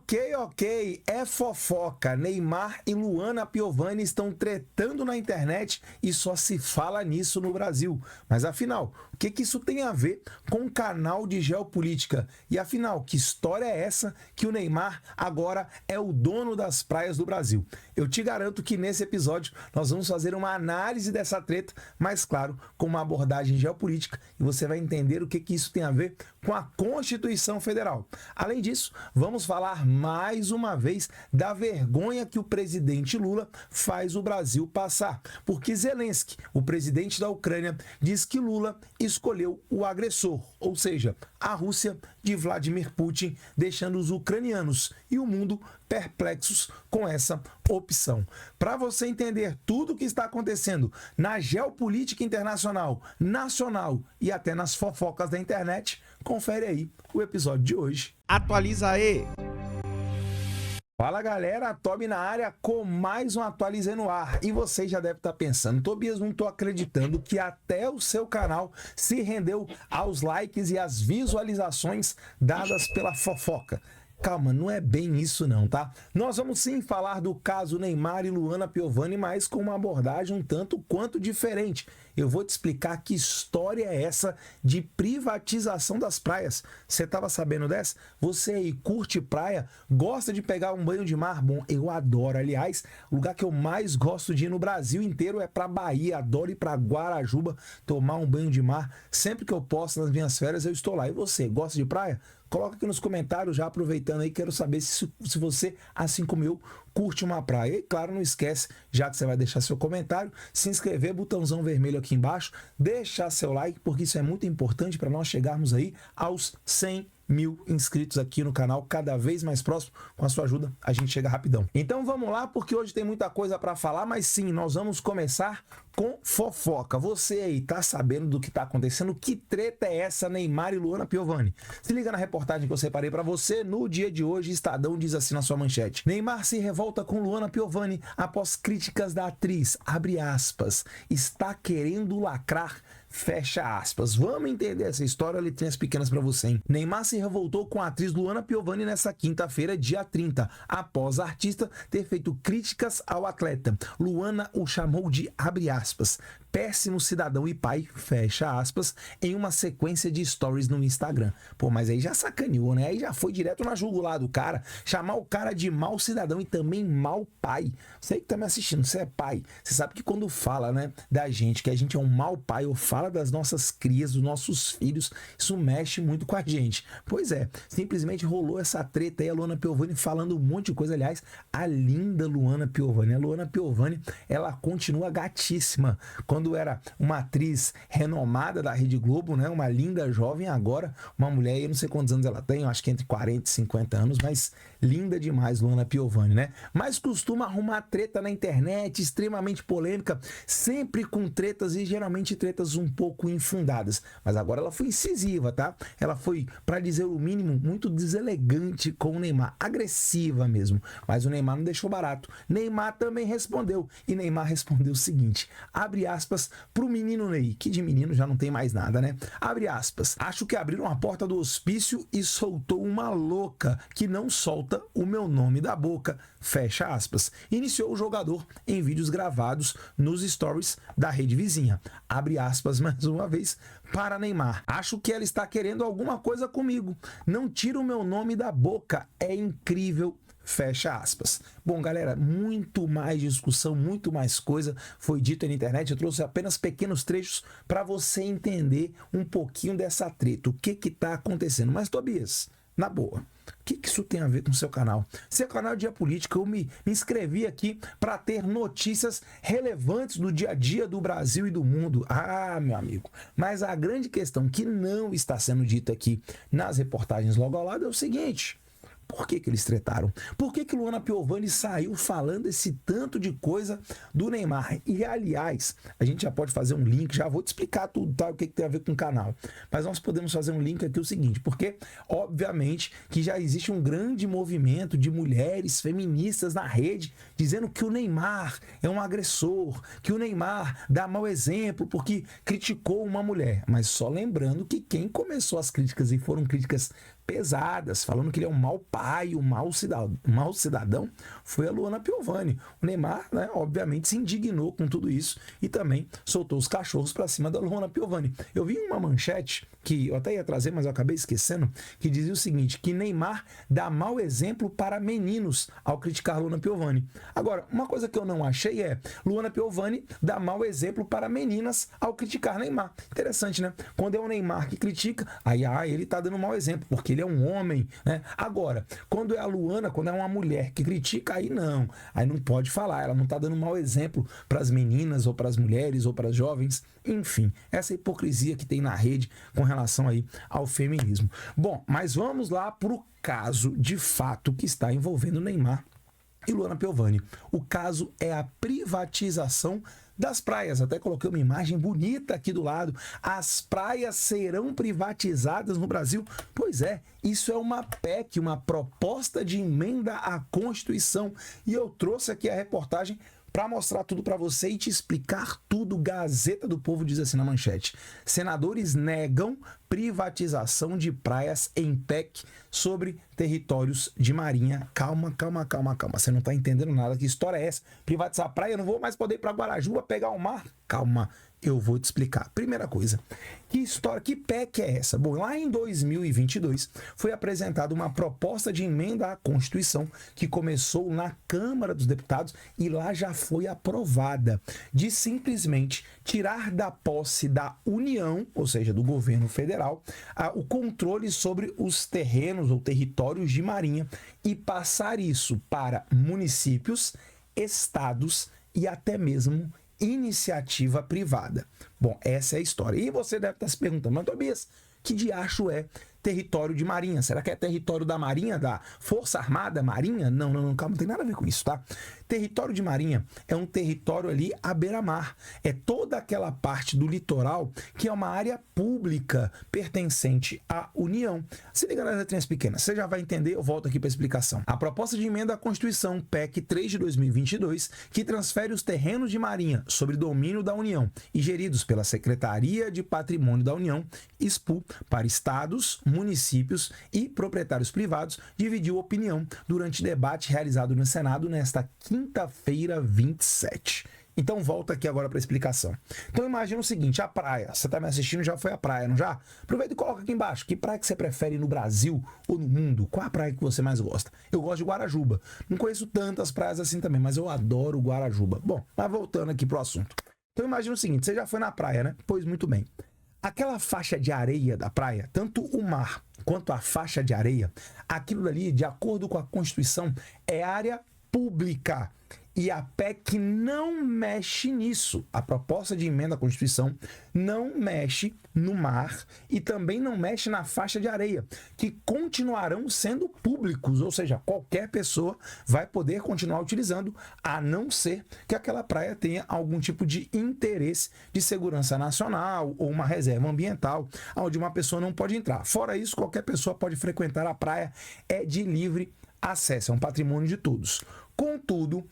Ok, é fofoca. Neymar e Luana Piovani estão tretando na internet e só se fala nisso no Brasil. Mas afinal, o que isso tem a ver com um canal de geopolítica? E afinal, que história é essa que o Neymar agora é o dono das praias do Brasil? Eu te garanto que nesse episódio nós vamos fazer uma análise dessa treta, mas claro, com uma abordagem geopolítica, e você vai entender o que isso tem a ver com a Constituição Federal. Além disso, vamos falar mais uma vez da vergonha que o presidente Lula faz o Brasil passar, porque Zelensky, o presidente da Ucrânia, diz que Lula escolheu o agressor, ou seja, a Rússia de Vladimir Putin, deixando os ucranianos e o mundo perplexos com essa opção. Para você entender tudo o que está acontecendo na geopolítica internacional, nacional e até nas fofocas da internet, confere aí o episódio de hoje. Atualiza aí! Fala galera, Tobi na área com mais um Atualize no ar. E você já deve estar pensando, Tobias, não estou acreditando que até o seu canal se rendeu aos likes e às visualizações dadas pela fofoca. Calma, não é bem isso não, tá? Nós vamos sim falar do caso Neymar e Luana Piovani, mas com uma abordagem um tanto quanto diferente. Eu vou te explicar que história é essa de privatização das praias. Você estava sabendo dessa? Você aí curte praia? Gosta de pegar um banho de mar? Bom, eu adoro. Aliás, o lugar que eu mais gosto de ir no Brasil inteiro é para Bahia. Adoro ir para Guarajuba tomar um banho de mar. Sempre que eu posso nas minhas férias eu estou lá. E você, gosta de praia? Coloca aqui nos comentários, já aproveitando aí, quero saber se você, assim como eu, curte uma praia. E claro, não esquece, já que você vai deixar seu comentário, se inscrever, botãozão vermelho aqui embaixo, deixar seu like, porque isso é muito importante para nós chegarmos aí aos 100.000 inscritos aqui no canal, cada vez mais próximo. Com a sua ajuda, a gente chega rapidão. Então vamos lá, porque hoje tem muita coisa para falar, mas sim, nós vamos começar com fofoca. Você aí tá sabendo do que tá acontecendo? Que treta é essa, Neymar e Luana Piovani? Se liga na reportagem que eu separei para você. No dia de hoje, Estadão diz assim na sua manchete: Neymar se revolta com Luana Piovani após críticas da atriz, abre aspas, está querendo lacrar, fecha aspas. Vamos entender essa história, letrinhas pequenas para você, hein? Neymar se revoltou com a atriz Luana Piovani nessa quinta-feira, dia 30, após a artista ter feito críticas ao atleta. Luana o chamou de, abre aspas, péssimo cidadão e pai, fecha aspas, em uma sequência de stories no Instagram. Pô, mas aí já sacaneou, né? Aí já foi direto na jugular do cara, chamar o cara de mau cidadão e também mau pai. Você que tá me assistindo, você é pai, você sabe que quando fala, né, da gente, que a gente é um mau pai, ou fala das nossas crias, dos nossos filhos, isso mexe muito com a gente. Pois é, simplesmente rolou essa treta aí, a Luana Piovani falando um monte de coisa. Aliás, a linda Luana Piovani, a Luana Piovani, ela continua gatíssima. Quando era uma atriz renomada da Rede Globo, né, uma linda jovem, agora uma mulher, eu não sei quantos anos ela tem, eu acho que entre 40 e 50 anos, mas linda demais Luana Piovani, né? Mas costuma arrumar treta na internet, extremamente polêmica, sempre com tretas e geralmente tretas um pouco infundadas. Mas agora ela foi incisiva, tá? Ela foi, para dizer o mínimo, muito deselegante com o Neymar, agressiva mesmo. Mas o Neymar não deixou barato. Neymar também respondeu, e Neymar respondeu o seguinte, abre aspas, pro menino Ney, que de menino já não tem mais nada, né? Abre aspas, acho que abriram a porta do hospício e soltou uma louca que não solta o meu nome da boca, fecha aspas. Iniciou o jogador em vídeos gravados nos stories da rede vizinha. Abre aspas mais uma vez para Neymar. Acho que ela está querendo alguma coisa comigo. Não tira o meu nome da boca. É incrível. Fecha aspas. Bom, galera, muito mais discussão, muito mais coisa foi dito na internet. Eu trouxe apenas pequenos trechos para você entender um pouquinho dessa treta. O que está acontecendo? Mas, Tobias, na boa, o que isso tem a ver com o seu canal? Seu canal de Geopolítica, eu me inscrevi aqui para ter notícias relevantes do dia a dia do Brasil e do mundo. Ah, meu amigo, mas a grande questão que não está sendo dita aqui nas reportagens logo ao lado é o seguinte: por que eles tretaram? Por que Luana Piovani saiu falando esse tanto de coisa do Neymar? E, aliás, a gente já pode fazer um link, já vou te explicar tudo, tá? O que tem a ver com o canal. Mas nós podemos fazer um link aqui, o seguinte, porque, obviamente, que já existe um grande movimento de mulheres feministas na rede, dizendo que o Neymar é um agressor, que o Neymar dá mau exemplo porque criticou uma mulher. Mas só lembrando que quem começou as críticas e foram críticas pesadas, falando que ele é um mau pai, um mau cidadão, foi a Luana Piovani. O Neymar, né, obviamente, se indignou com tudo isso e também soltou os cachorros para cima da Luana Piovani. Eu vi uma manchete, que eu até ia trazer, mas eu acabei esquecendo, que dizia o seguinte, que Neymar dá mau exemplo para meninos ao criticar Luana Piovani. Agora, uma coisa que eu não achei é Luana Piovani dá mau exemplo para meninas ao criticar Neymar. Interessante, né? Quando é o Neymar que critica, aí ele tá dando mau exemplo, porque ele é um homem, né? Agora, quando é a Luana, quando é uma mulher que critica, aí não pode falar, ela não tá dando mau exemplo para as meninas, ou para as mulheres, ou para as jovens, enfim, essa hipocrisia que tem na rede com relação aí ao feminismo. Bom, mas vamos lá pro caso de fato que está envolvendo Neymar e Luana Piovani. O caso é a privatização das praias. Até coloquei uma imagem bonita aqui do lado. As praias serão privatizadas no Brasil? Pois é, isso é uma PEC, uma proposta de emenda à Constituição. E eu trouxe aqui a reportagem para mostrar tudo para você e te explicar tudo. Gazeta do Povo diz assim na manchete: senadores negam privatização de praias em PEC sobre territórios de marinha. Calma. Você não tá entendendo nada. Que história é essa? Privatizar a praia? Eu não vou mais poder ir para Guarajuba pegar o mar? Calma, eu vou te explicar. Primeira coisa, que história, que PEC é essa? Bom, lá em 2022 foi apresentada uma proposta de emenda à Constituição que começou na Câmara dos Deputados e lá já foi aprovada, de simplesmente tirar da posse da União, ou seja, do governo federal, o controle sobre os terrenos ou territórios de marinha e passar isso para municípios, estados e até mesmo iniciativa privada. Bom, essa é a história. E você deve estar se perguntando, mas Tobias, que diacho é território de marinha? Será que é território da marinha, da Força Armada Marinha? Não, calma, não tem nada a ver com isso, tá? Território de marinha é um território ali à beira-mar. É toda aquela parte do litoral que é uma área pública pertencente à União. Se liga nas letrinhas pequenas, você já vai entender, eu volto aqui para a explicação. A proposta de emenda à Constituição, PEC 3 de 2022, que transfere os terrenos de marinha sobre domínio da União e geridos pela Secretaria de Patrimônio da União, SPU, para estados, municípios e proprietários privados, dividiu opinião durante debate realizado no Senado nesta quinta-feira 27. Então volta aqui agora para a explicação. Então imagina o seguinte, a praia, você está me assistindo, já foi à praia, não já? Aproveita e coloca aqui embaixo, que praia que você prefere no Brasil ou no mundo? Qual a praia que você mais gosta? Eu gosto de Guarajuba. Não conheço tantas praias assim também, mas eu adoro Guarajuba. Bom, mas voltando aqui pro assunto. Então imagina o seguinte, você já foi na praia, né? Pois muito bem. Aquela faixa de areia da praia, tanto o mar quanto a faixa de areia, aquilo dali, de acordo com a Constituição, é área pública. E a PEC não mexe nisso. A proposta de emenda à Constituição não mexe no mar e também não mexe na faixa de areia, que continuarão sendo públicos, ou seja, qualquer pessoa vai poder continuar utilizando, a não ser que aquela praia tenha algum tipo de interesse de segurança nacional ou uma reserva ambiental, onde uma pessoa não pode entrar. Fora isso, qualquer pessoa pode frequentar a praia, é de livre acesso, é um patrimônio de todos. Contudo,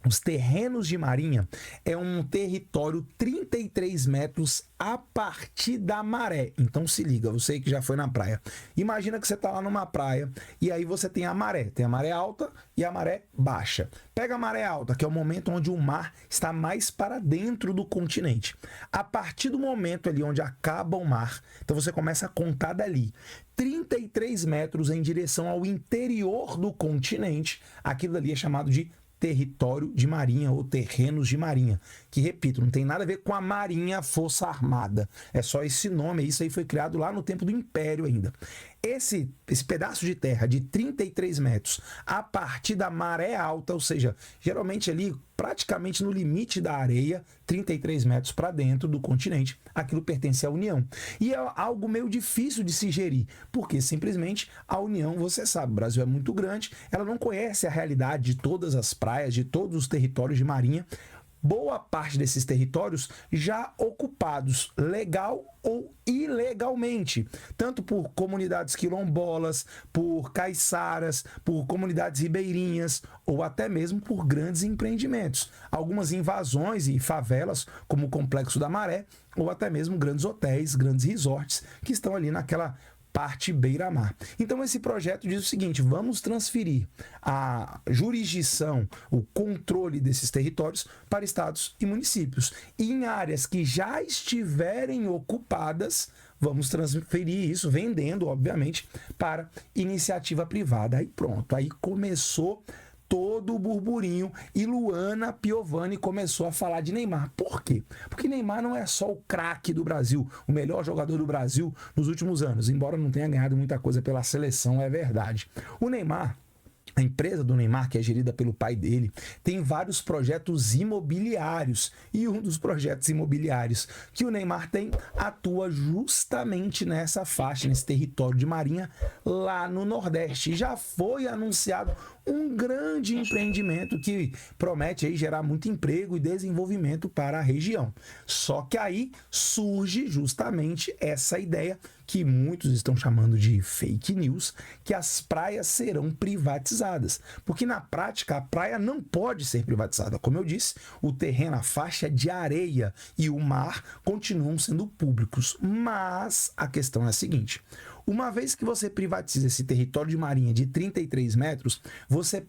os terrenos de marinha é um território 33 metros a partir da maré. Então se liga, você que já foi na praia. Imagina que você está lá numa praia e aí você tem a maré. Tem a maré alta e a maré baixa. Pega a maré alta, que é o momento onde o mar está mais para dentro do continente. A partir do momento ali onde acaba o mar, então você começa a contar dali. 33 metros em direção ao interior do continente, aquilo ali é chamado de território de marinha ou terrenos de marinha, que, repito, não tem nada a ver com a Marinha Força Armada, é só esse nome, isso aí foi criado lá no tempo do Império ainda. Esse pedaço de terra de 33 metros a partir da maré alta, ou seja, geralmente ali praticamente no limite da areia, 33 metros para dentro do continente, aquilo pertence à União. E é algo meio difícil de se gerir, porque simplesmente a União, você sabe, o Brasil é muito grande, ela não conhece a realidade de todas as praias, de todos os territórios de marinha. Boa parte desses territórios já ocupados legal ou ilegalmente, tanto por comunidades quilombolas, por caiçaras, por comunidades ribeirinhas ou até mesmo por grandes empreendimentos. Algumas invasões e favelas, como o Complexo da Maré, ou até mesmo grandes hotéis, grandes resorts, que estão ali naquela parte beira-mar. Então esse projeto diz o seguinte: vamos transferir a jurisdição, o controle desses territórios para estados e municípios. E em áreas que já estiverem ocupadas, vamos transferir isso, vendendo, obviamente, para iniciativa privada. Aí pronto, aí começou todo o burburinho e Luana Piovani começou a falar de Neymar. Por quê? Porque Neymar não é só o craque do Brasil, o melhor jogador do Brasil nos últimos anos, embora não tenha ganhado muita coisa pela seleção, é verdade. O Neymar, a empresa do Neymar, que é gerida pelo pai dele, tem vários projetos imobiliários. E um dos projetos imobiliários que o Neymar tem atua justamente nessa faixa, nesse território de Marinha, lá no Nordeste. Já foi anunciado um grande empreendimento que promete aí gerar muito emprego e desenvolvimento para a região. Só que aí surge justamente essa ideia que muitos estão chamando de fake news, que as praias serão privatizadas. Porque na prática a praia não pode ser privatizada. Como eu disse, o terreno, a faixa de areia e o mar continuam sendo públicos. Mas a questão é a seguinte: uma vez que você privatiza esse território de marinha de 33 metros, você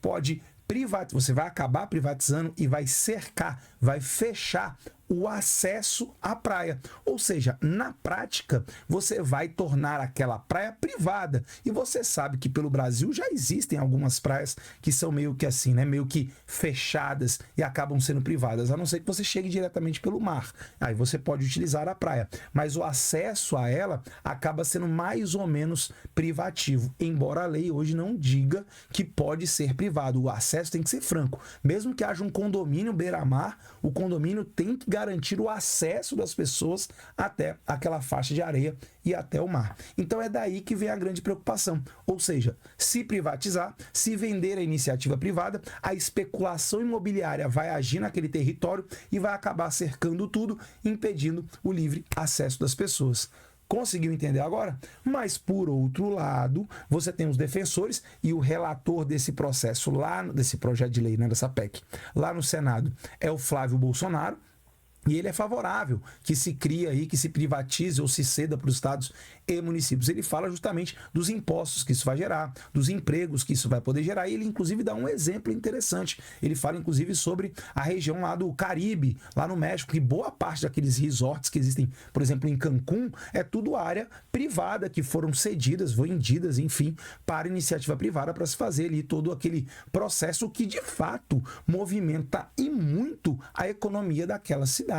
vai acabar privatizando e vai cercar, vai fechar o acesso à praia. Ou seja, na prática, você vai tornar aquela praia privada. E você sabe que pelo Brasil já existem algumas praias que são meio que assim, né? Meio que fechadas e acabam sendo privadas, a não ser que você chegue diretamente pelo mar. Aí você pode utilizar a praia. Mas o acesso a ela acaba sendo mais ou menos privativo, embora a lei hoje não diga que pode ser privado. O acesso tem que ser franco. Mesmo que haja um condomínio beira-mar, o condomínio tem que garantir o acesso das pessoas até aquela faixa de areia e até o mar. Então é daí que vem a grande preocupação. Ou seja, se privatizar, se vender a iniciativa privada, a especulação imobiliária vai agir naquele território e vai acabar cercando tudo, impedindo o livre acesso das pessoas. Conseguiu entender agora? Mas, por outro lado, você tem os defensores e o relator desse processo lá, desse projeto de lei, né, dessa PEC, lá no Senado, é o Flávio Bolsonaro. E ele é favorável que se crie aí, que se privatize ou se ceda para os estados e municípios. Ele fala justamente dos impostos que isso vai gerar, dos empregos que isso vai poder gerar. E ele, inclusive, dá um exemplo interessante. Ele fala, inclusive, sobre a região lá do Caribe, lá no México, que boa parte daqueles resorts que existem, por exemplo, em Cancún, é tudo área privada, que foram cedidas, vendidas, enfim, para iniciativa privada para se fazer ali todo aquele processo que, de fato, movimenta e muito a economia daquela cidade.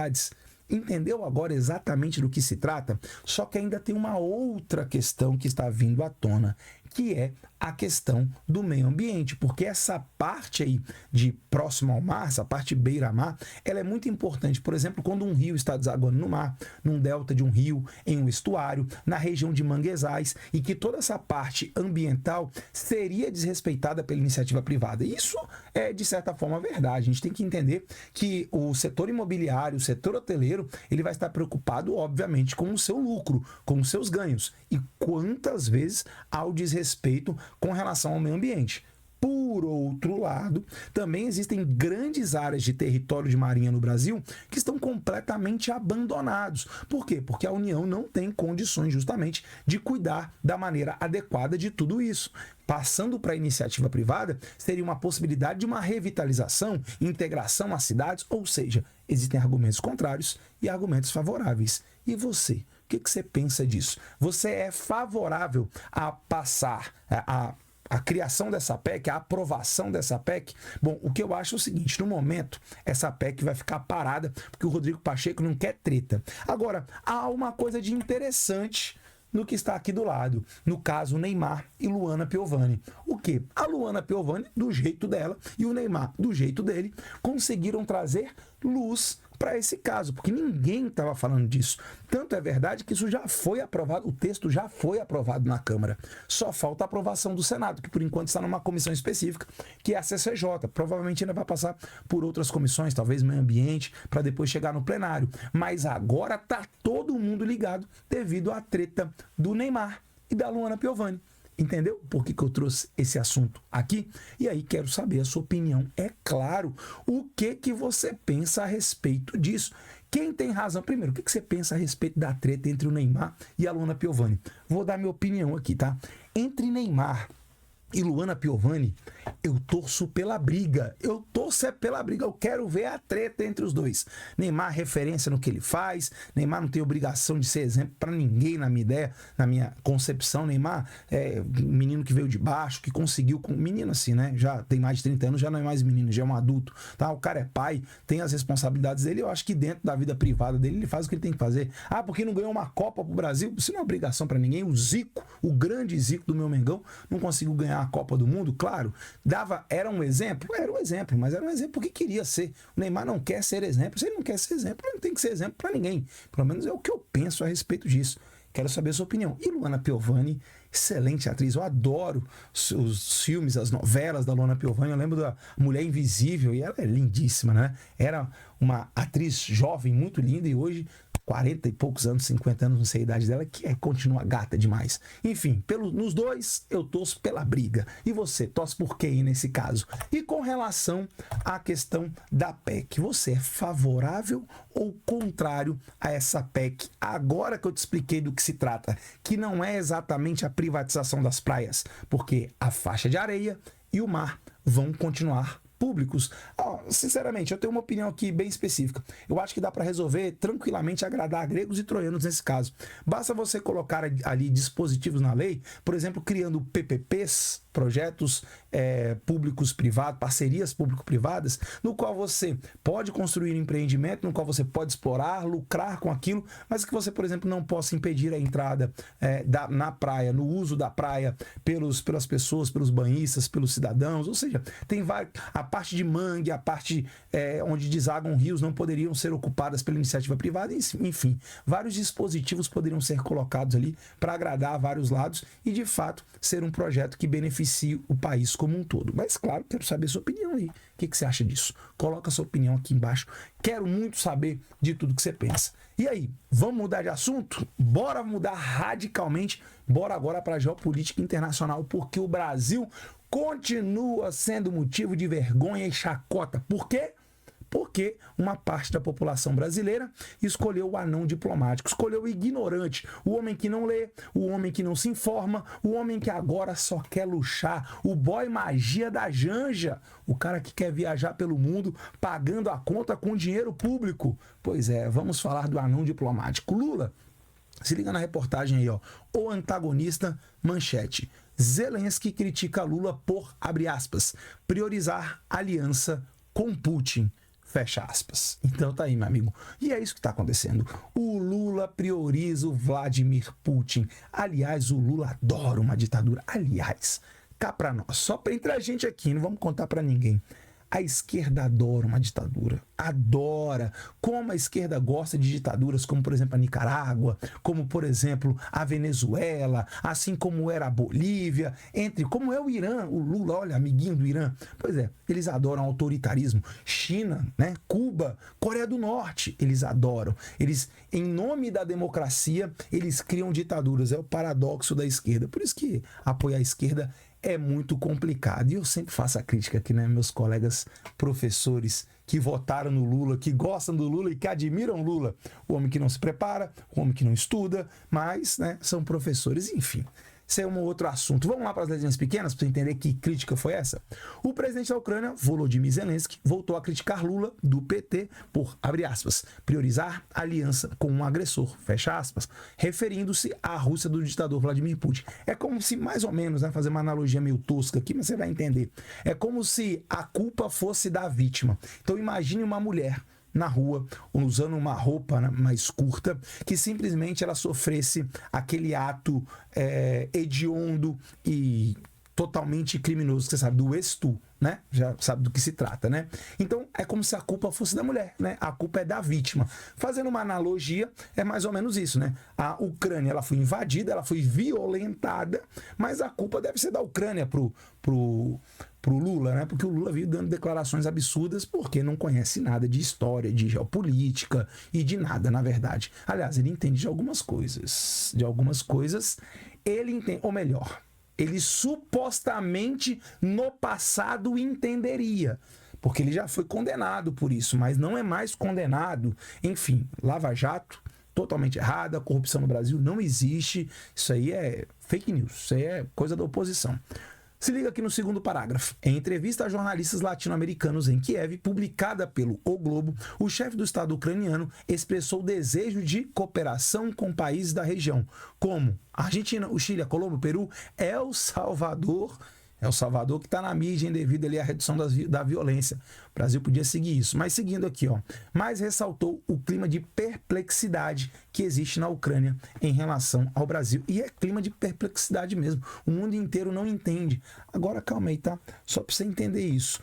Entendeu agora exatamente do que se trata? Só que ainda tem uma outra questão que está vindo à tona, que é a questão do meio ambiente, porque essa parte aí de próximo ao mar, essa parte beira-mar, ela é muito importante. Por exemplo, quando um rio está desaguando no mar, num delta de um rio, em um estuário, na região de manguezais, e que toda essa parte ambiental seria desrespeitada pela iniciativa privada. Isso é, de certa forma, verdade. A gente tem que entender que o setor imobiliário, o setor hoteleiro, ele vai estar preocupado, obviamente, com o seu lucro, com os seus ganhos. E quantas vezes há o desrespeito com relação ao meio ambiente. Por outro lado, também existem grandes áreas de território de marinha no Brasil que estão completamente abandonados. Por quê? Porque a União não tem condições justamente de cuidar da maneira adequada de tudo isso. Passando para a iniciativa privada, seria uma possibilidade de uma revitalização, integração às cidades, ou seja, existem argumentos contrários e argumentos favoráveis. E você? O que você pensa disso? Você é favorável a passar a criação dessa PEC, a aprovação dessa PEC? Bom, o que eu acho é o seguinte: no momento, essa PEC vai ficar parada porque o Rodrigo Pacheco não quer treta. Agora, há uma coisa de interessante no que está aqui do lado, no caso Neymar e Luana Piovani. O quê? A Luana Piovani, do jeito dela, e o Neymar, do jeito dele, conseguiram trazer luz para esse caso, porque ninguém estava falando disso. Tanto é verdade que isso já foi aprovado, o texto já foi aprovado na Câmara. Só falta a aprovação do Senado, que por enquanto está numa comissão específica, que é a CCJ. Provavelmente ainda vai passar por outras comissões, talvez meio ambiente, para depois chegar no plenário. Mas agora está todo mundo ligado devido à treta do Neymar e da Luana Piovani. Entendeu por que eu trouxe esse assunto aqui? E aí quero saber a sua opinião. É claro, o que você pensa a respeito disso? Quem tem razão? Primeiro, o que você pensa a respeito da treta entre o Neymar e a Luana Piovani? Vou dar minha opinião aqui, tá? Entre Neymar e Luana Piovani, eu torço pela briga. Eu torço pela briga. Eu quero ver a treta entre os dois. Neymar, referência no que ele faz. Neymar não tem obrigação de ser exemplo para ninguém na minha ideia, na minha concepção. Neymar é um menino que veio de baixo, que conseguiu... Menino assim, né? Já tem mais de 30 anos, já não é mais menino, já é um adulto. Tá? O cara é pai, tem as responsabilidades dele. Eu acho que dentro da vida privada dele, ele faz o que ele tem que fazer. Ah, porque não ganhou uma Copa pro Brasil? Isso não é obrigação para ninguém. O Zico, o grande Zico do meu Mengão, não conseguiu ganhar a Copa do Mundo, claro, era um exemplo, mas era um exemplo porque queria ser. O Neymar não quer ser exemplo, se ele não quer ser exemplo, ele não tem que ser exemplo para ninguém. Pelo menos é o que eu penso a respeito disso. Quero saber a sua opinião. E Luana Piovani, excelente atriz, eu adoro os filmes, as novelas da Luana Piovani. Eu lembro da Mulher Invisível, e ela é lindíssima, né? Era uma atriz jovem, muito linda, e hoje 40 e poucos anos, 50 anos, não sei a idade dela, que continua gata demais. Enfim, nos dois, eu torço pela briga. E você, torce por quem nesse caso? E com relação à questão da PEC, você é favorável ou contrário a essa PEC? Agora que eu te expliquei do que se trata, que não é exatamente a privatização das praias, porque a faixa de areia e o mar vão continuar públicos. Sinceramente, eu tenho uma opinião aqui bem específica. Eu acho que dá para resolver tranquilamente, agradar gregos e troianos nesse caso. Basta você colocar ali dispositivos na lei, por exemplo, criando PPPs, projetos públicos privados, parcerias público-privadas, no qual você pode construir empreendimento, no qual você pode explorar, lucrar com aquilo, mas que você, por exemplo, não possa impedir a entrada na praia, no uso da praia pelas pessoas, pelos banhistas, pelos cidadãos. Ou seja, tem a parte de mangue, a parte onde desagam rios não poderiam ser ocupadas pela iniciativa privada, enfim, vários dispositivos poderiam ser colocados ali para agradar a vários lados e, de fato, ser um projeto que beneficie o país como um todo. Mas, claro, quero saber sua opinião aí. O que você acha disso? Coloca sua opinião aqui embaixo. Quero muito saber de tudo que você pensa. E aí, vamos mudar de assunto? Bora mudar radicalmente. Bora agora para a geopolítica internacional, porque o Brasil continua sendo motivo de vergonha e chacota. Por quê? Porque uma parte da população brasileira escolheu o anão diplomático, escolheu o ignorante, o homem que não lê, o homem que não se informa, o homem que agora só quer luxar, o boy magia da Janja, o cara que quer viajar pelo mundo pagando a conta com dinheiro público. Pois é, vamos falar do anão diplomático. Lula, se liga na reportagem aí, ó. O antagonista, manchete. Zelensky critica Lula por, abre aspas, priorizar aliança com Putin. Fecha aspas. Então tá aí, meu amigo. E é isso que está acontecendo. O Lula prioriza o Vladimir Putin. Aliás, o Lula adora uma ditadura. Aliás, cá pra nós. Só pra entre a gente aqui, não vamos contar pra ninguém. A esquerda adora uma ditadura. Adora. Como a esquerda gosta de ditaduras, como, por exemplo, a Nicarágua, como, por exemplo, a Venezuela, assim como era a Bolívia, como é o Irã. O Lula, olha, amiguinho do Irã. Pois é, eles adoram autoritarismo. China, né? Cuba, Coreia do Norte, eles adoram. Eles, em nome da democracia, eles criam ditaduras. É o paradoxo da esquerda. Por isso que apoiar a esquerda é muito complicado. E eu sempre faço a crítica aqui, né? Meus colegas professores que votaram no Lula, que gostam do Lula e que admiram Lula. O homem que não se prepara, o homem que não estuda, mas, né, são professores, enfim. Isso é um outro assunto. Vamos lá para as letrinhas pequenas para você entender que crítica foi essa? O presidente da Ucrânia, Volodymyr Zelensky, voltou a criticar Lula, do PT, por, abre aspas, priorizar aliança com um agressor, fecha aspas, referindo-se à Rússia do ditador Vladimir Putin. É como se, mais ou menos, né, fazer uma analogia meio tosca aqui, mas você vai entender. É como se a culpa fosse da vítima. Então imagine uma mulher na rua, usando uma roupa mais curta, que simplesmente ela sofresse aquele ato hediondo e totalmente criminoso, que você sabe, do estupro, né? Já sabe do que se trata, né? Então, é como se a culpa fosse da mulher, né? A culpa é da vítima. Fazendo uma analogia, é mais ou menos isso, né? A Ucrânia, ela foi invadida, ela foi violentada, mas a culpa deve ser da Ucrânia pro Lula, né? Porque o Lula veio dando declarações absurdas porque não conhece nada de história, de geopolítica e de nada, na verdade. Aliás, ele entende de algumas coisas. De algumas coisas ele entende, ou melhor, ele supostamente no passado entenderia. porque ele já foi condenado por isso, mas não é mais condenado. Enfim, Lava Jato, totalmente errada, a corrupção no Brasil não existe, isso aí é fake news, isso aí é coisa da oposição. Se liga aqui no segundo parágrafo. Em entrevista a jornalistas latino-americanos em Kiev, publicada pelo O Globo, o chefe do Estado ucraniano expressou o desejo de cooperação com países da região, como a Argentina, o Chile, a Colômbia, o Peru, El Salvador. É o Salvador que está na mídia hein, devido ali à redução da violência. O Brasil podia seguir isso. Mas seguindo aqui, ó. Mas ressaltou o clima de perplexidade que existe na Ucrânia em relação ao Brasil. E é clima de perplexidade mesmo. O mundo inteiro não entende. Agora calma aí, tá? Só para você entender isso.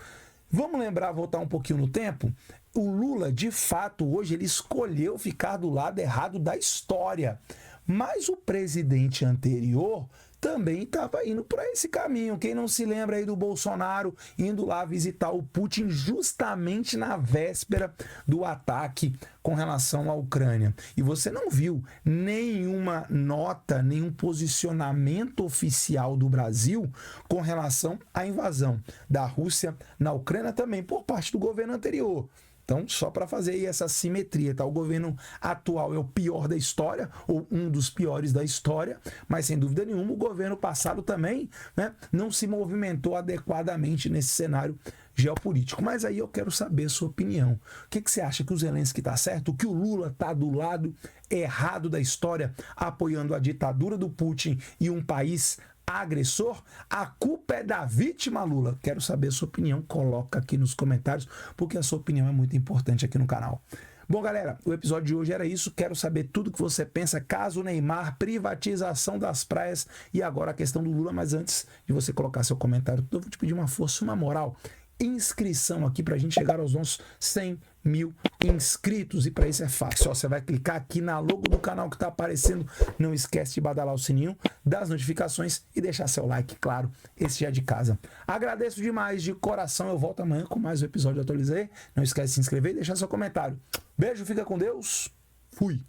Vamos lembrar, voltar um pouquinho no tempo? O Lula, de fato, hoje ele escolheu ficar do lado errado da história. Mas o presidente anterior também estava indo para esse caminho. Quem não se lembra aí do Bolsonaro indo lá visitar o Putin justamente na véspera do ataque com relação à Ucrânia. E você não viu nenhuma nota, nenhum posicionamento oficial do Brasil com relação à invasão da Rússia na Ucrânia também por parte do governo anterior. Então, só para fazer aí essa simetria, tá? O governo atual é o pior da história, ou um dos piores da história, mas sem dúvida nenhuma o governo passado também, né, não se movimentou adequadamente nesse cenário geopolítico. Mas aí eu quero saber a sua opinião. O que você acha que o Zelensky está certo? Que o Lula está do lado errado da história, apoiando a ditadura do Putin e um país agressor? A culpa é da vítima, Lula? Quero saber a sua opinião, coloca aqui nos comentários, porque a sua opinião é muito importante aqui no canal. Bom, galera, o episódio de hoje era isso. Quero saber tudo que você pensa. Caso Neymar, privatização das praias e agora a questão do Lula. Mas antes de você colocar seu comentário, eu vou te pedir uma força, uma moral. Inscrição aqui para a gente chegar aos nossos 100 mil inscritos, e para isso é fácil, ó, você vai clicar aqui na logo do canal que está aparecendo, não esquece de badalar o sininho das notificações e deixar seu like, claro, esse já é de casa. Agradeço demais de coração, eu volto amanhã com mais um episódio do Atualizei, não esquece de se inscrever e deixar seu comentário. Beijo, fica com Deus, fui!